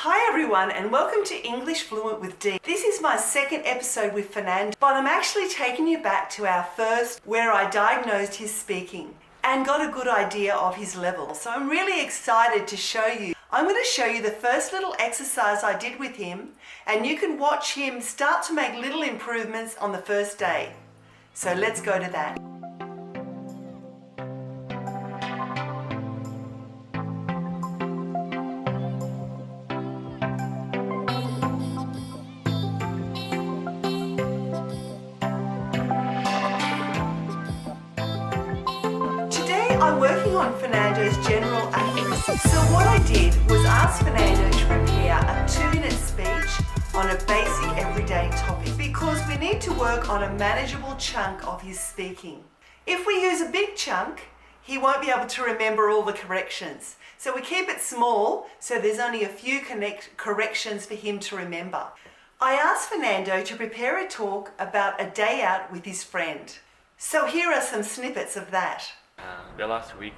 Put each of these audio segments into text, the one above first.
Hi everyone and welcome to English Fluent with Dee. This is my second episode with Fernando, but I'm actually taking you back to our first where I diagnosed his speaking and got a good idea of his level. So I'm really excited to show you. I'm going to show you the first little exercise I did with him and you can watch him start to make little improvements on the first day. So let's go to that. I'm working on Fernando's general accuracy. So what I did was ask Fernando to prepare a 2-minute speech on a basic everyday topic because we need to work on a manageable chunk of his speaking. If we use a big chunk, he won't be able to remember all the corrections. So we keep it small so there's only a few corrections for him to remember. I asked Fernando to prepare a talk about a day out with his friend. So here are some snippets of that. The last week,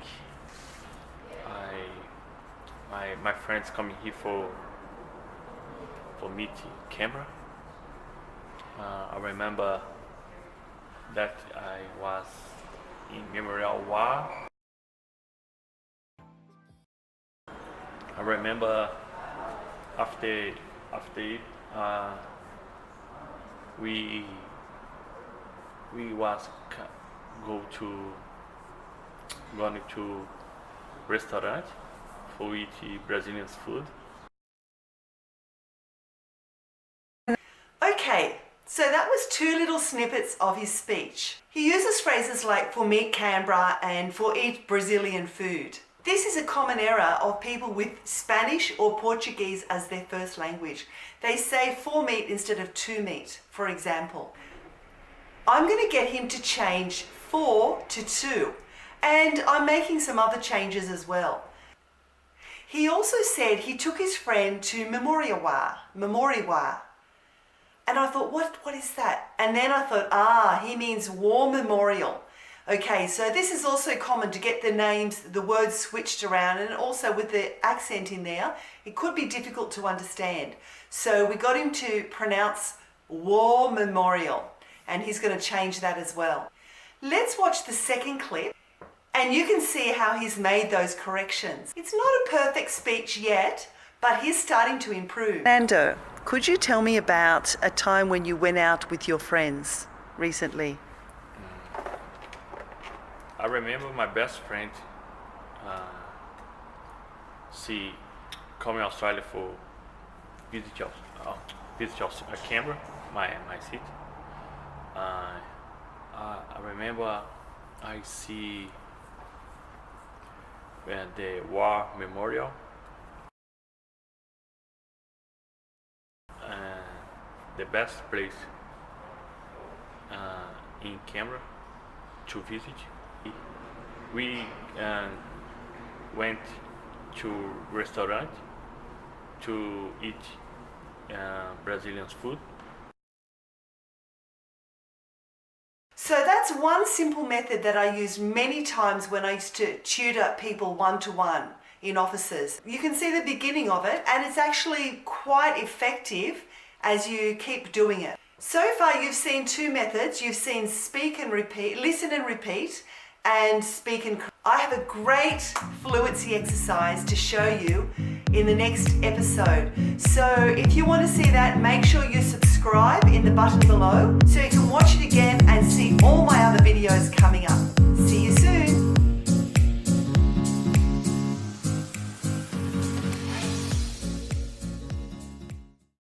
my friends coming here for meet camera. I remember that I was in Memorial War. I remember after it, we was going to restaurant for eat Brazilian food. Okay, so that was 2 little snippets of his speech. He uses phrases like for meet Canberra and for eat Brazilian food. This is a common error of people with Spanish or Portuguese as their first language. They say for meet instead of to meet, for example. I'm going to get him to change for to two. And I'm making some other changes as well. He also said he took his friend to Memorial War. And I thought, what is that? And then I thought, he means War Memorial. Okay, so this is also common to get the names, the words switched around, and also with the accent in there, it could be difficult to understand. So we got him to pronounce War Memorial, and he's going to change that as well. Let's watch the second clip. And you can see how he's made those corrections. It's not a perfect speech yet, but he's starting to improve. Fernando, could you tell me about a time when you went out with your friends recently? I remember my best friend, she coming to Australia for visit Canberra, my seat. I remember I see the War Memorial, the best place in Canberra to visit. We went to restaurant to eat Brazilian food. So that's one simple method that I use many times when I used to tutor people one-to-one in offices. You can see the beginning of it and it's actually quite effective as you keep doing it. So far you've seen 2 methods. You've seen speak and repeat, listen and repeat, and speak and correct. I have a great fluency exercise to show you in the next episode. So if you want to see that, make sure you subscribe in the button below so you